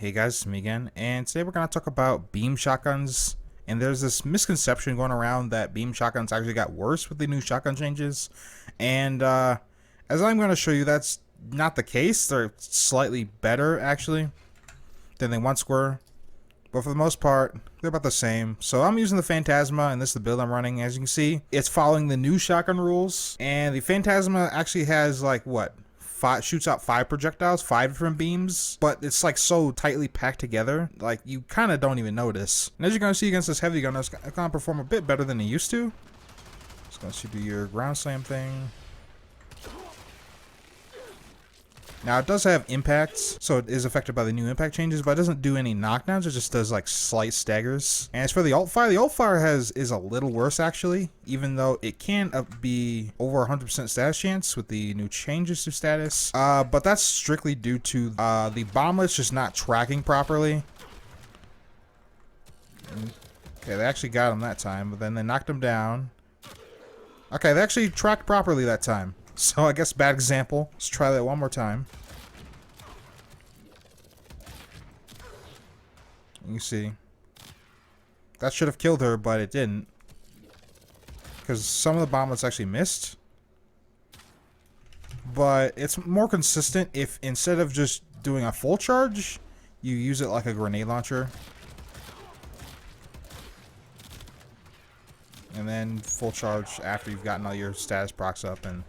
Hey guys, it's me again, and today we're going to talk about beam shotguns. And there's this misconception going around that beam shotguns actually got worse with the new shotgun changes. And as I'm going to show you, that's not the case. They're slightly better, actually, than they once were. But for the most part, they're about the same. So I'm using the Phantasma, and this is the build I'm running. As you can see, it's following the new shotgun rules. And the Phantasma actually has, like, what? Shoots out 5 projectiles, 5 different beams, but it's like so tightly packed together, like you kind of don't even notice. And as you're gonna see against this heavy gun, it's gonna perform a bit better than it used to. Just gonna do your ground slam thing. Now it does have impacts, so it is affected by the new impact changes, but it doesn't do any knockdowns. It just does like slight staggers. And as for the alt fire is a little worse actually, even though it can be over 100% status chance with the new changes to status. But that's strictly due to the bomblets just not tracking properly. Okay, they actually got him that time, but then they knocked him down. Okay, they actually tracked properly that time. So I guess bad example. Let's try that one more time. You see. That should have killed her, but it didn't. Because some of the bomblets actually missed. But it's more consistent if instead of just doing a full charge, you use it like a grenade launcher. And then full charge after you've gotten all your status procs up, and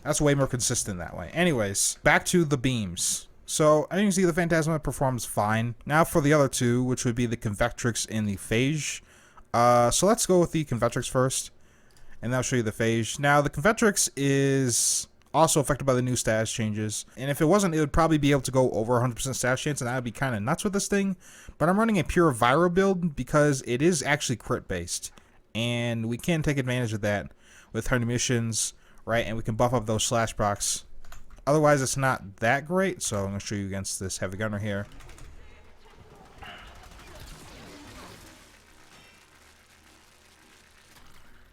that's way more consistent that way. Anyways, back to the beams. So, as you can see, the Phantasma performs fine. Now for the other two, which would be the Convectrix and the Phage. So let's go with the Convectrix first, and then I'll show you the Phage. Now, the Convectrix is also affected by the new status changes, and if it wasn't, it would probably be able to go over 100% status chance, and that would be kind of nuts with this thing. But I'm running a pure viral build because it is actually crit-based, and we can take advantage of that with 100 missions, right? And we can buff up those slash procs. Otherwise, it's not that great. So I'm going to show you against this heavy gunner here.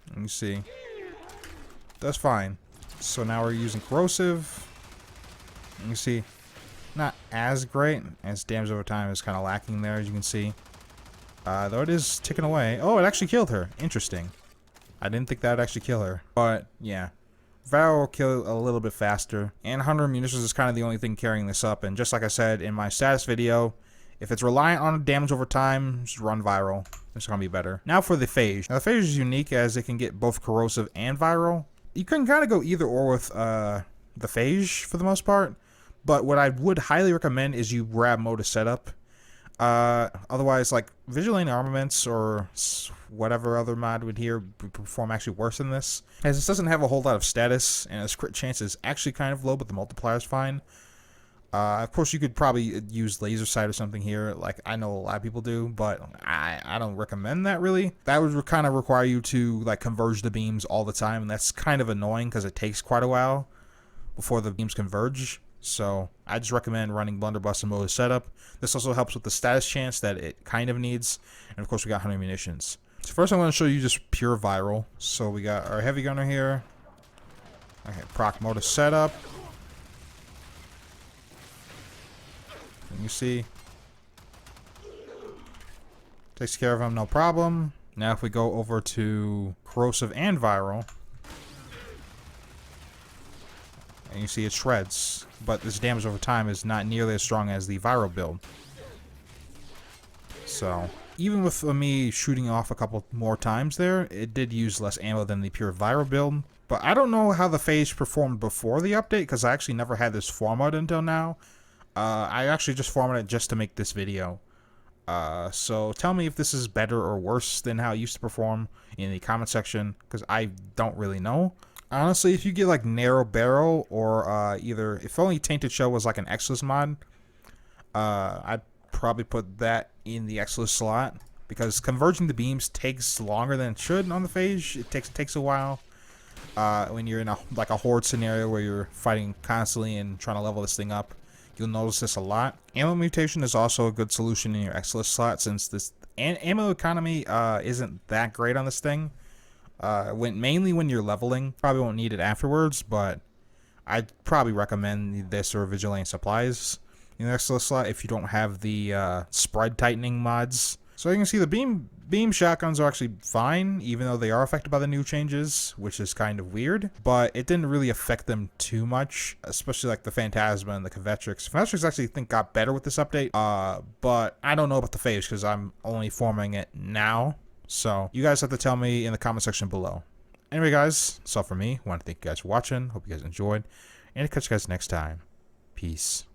Let me see. That's fine. So now we're using corrosive. You can see, not as great as damage over time is kind of lacking there, as you can see. Though it is ticking away. Oh, it actually killed her. Interesting. I didn't think that would actually kill her. But yeah. Viral will kill a little bit faster, and 100 munitions is kind of the only thing carrying this up. And just like I said in my status video, if it's reliant on damage over time, just run viral. It's gonna be better. Now for the Phage. Now the Phage is unique as it can get both corrosive and viral. You can kind of go either or with the Phage for the most part, but what I would highly recommend is you grab Modus Setup. Otherwise, like Vigilante Armaments or whatever other mod would here perform actually worse than this, as this doesn't have a whole lot of status, and its crit chance is actually kind of low, but the multiplier is fine. Of course, you could probably use Laser Sight or something here, like I know a lot of people do, but I don't recommend that really. That would kind of require you to like converge the beams all the time, and that's kind of annoying because it takes quite a while before the beams converge. So I just recommend running Blunderbuss and Modus Setup. This also helps with the status chance that it kind of needs. And of course we got 100 munitions. So first I'm going to show you just pure viral. So we got our heavy gunner here. Okay, proc Modus Setup. And you see, takes care of him, no problem. Now if we go over to corrosive and viral, and you see it shreds, but this damage over time is not nearly as strong as the viral build. So even with me shooting off a couple more times there, it did use less ammo than the pure viral build. But I don't know how the Phage performed before the update, because I actually never had this format until now. I actually just formatted it just to make this video. So tell me if this is better or worse than how it used to perform in the comment section, because I don't really know. Honestly, if you get like narrow barrel or either, if only Tainted Shell was like an Exilus mod, I'd probably put that in the Exilus slot, because converging the beams takes longer than it should on the Phage. It takes a while when you're in a horde scenario where you're fighting constantly and trying to level this thing up. You'll notice this a lot. Ammo mutation is also a good solution in your Exilus slot, since this ammo economy isn't that great on this thing. Mainly when you're leveling. Probably won't need it afterwards, but I'd probably recommend this or Vigilante Supplies. in the next slot if you don't have the spread tightening mods. So you can see the beam shotguns are actually fine, even though they are affected by the new changes, which is kind of weird. But it didn't really affect them too much, especially like the Phantasma and the Kvetrix. Kvetrix actually think got better with this update, but I don't know about the Phage because I'm only forming it now. So you guys have to tell me in the comment section below. Anyway, guys, that's all for me. I want to thank you guys for watching. Hope you guys enjoyed, and I'll catch you guys next time. Peace.